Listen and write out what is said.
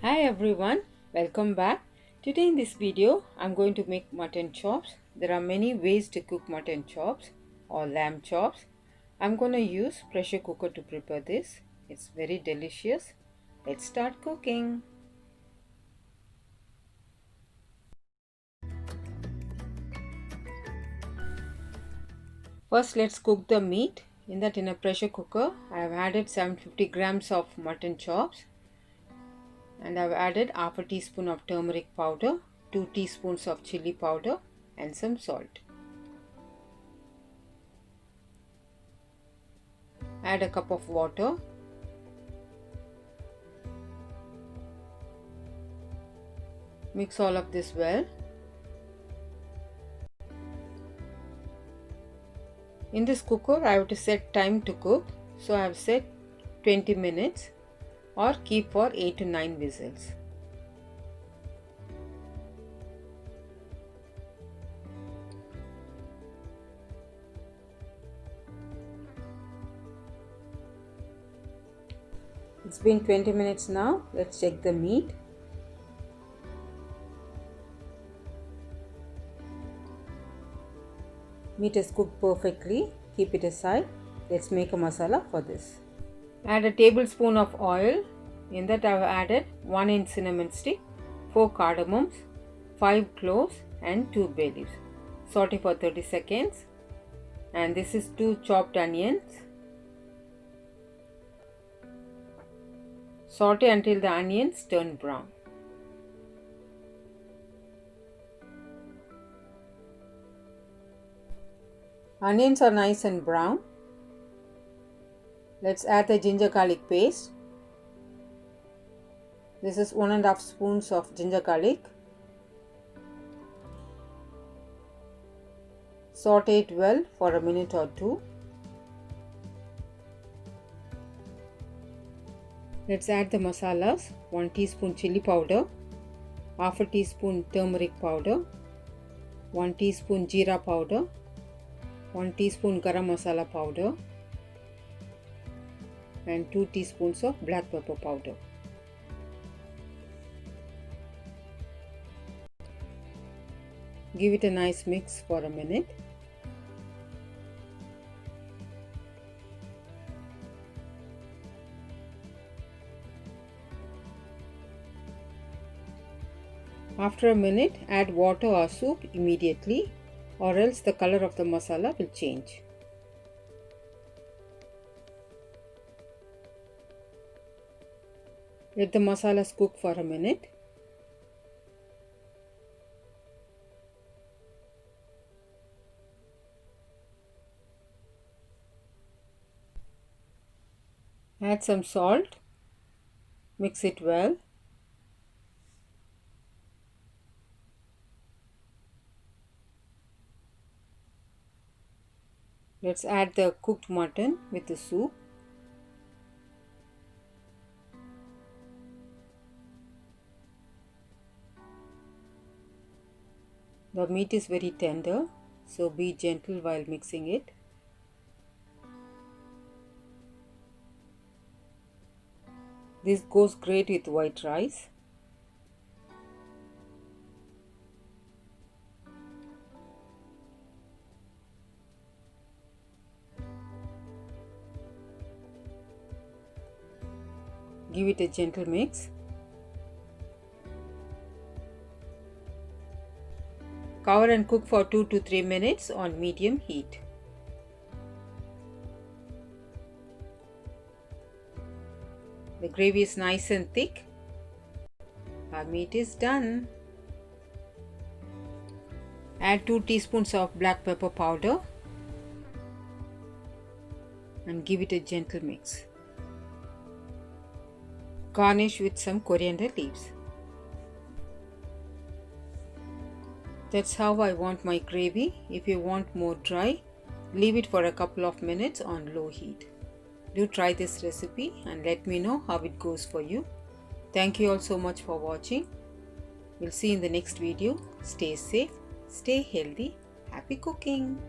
Hi everyone, welcome back. Today in this video I'm going to make mutton chops. There are many ways to cook mutton chops or lamb chops. I'm going to use pressure cooker to prepare this. It's very delicious. Let's start cooking. First let's cook the meat. In a pressure cooker I have added 750 grams of mutton chops and I've added half a teaspoon of turmeric powder, 2 teaspoons of chili powder and some salt. Add a cup of water. Mix all of this well. In this cooker I have to set time to cook, so I have set 20 minutes or keep for 8 to 9 whistles. It's been 20 minutes now. Let's check the meat. Meat is cooked perfectly. Keep it aside. Let's make a masala for this. Add a tablespoon of oil. In that I have added 1 inch cinnamon stick, 4 cardamoms, 5 cloves and 2 bay leaves. Saute for 30 seconds. And this is 2 chopped onions. Saute until the onions turn brown. Onions are nice and brown. Let's add the ginger garlic paste. This is 1.5 spoons of ginger garlic. Saute it well for a minute or two. Let's add the masalas. 1 teaspoon chili powder, half a teaspoon turmeric powder, 1 teaspoon jeera powder, 1 teaspoon garam masala powder and 2 teaspoons of black pepper powder. Give it a nice mix for a minute. After a minute, add water or soup immediately, or else the color of the masala will change. Let the masalas cook for a minute. Add some salt. Mix it well. Let's add the cooked mutton with the soup. The meat is very tender, so be gentle while mixing it. This goes great with white rice. Give it a gentle mix. Cover and cook for 2 to 3 minutes on medium heat. The gravy is nice and thick. Our meat is done. Add 2 teaspoons of black pepper powder and give it a gentle mix. Garnish with some coriander leaves. That's how I want my gravy. If you want more dry, leave it for a couple of minutes on low heat. Do try this recipe and let me know how it goes for you. Thank you all so much for watching. We'll see you in the next video. Stay safe, stay healthy, happy cooking.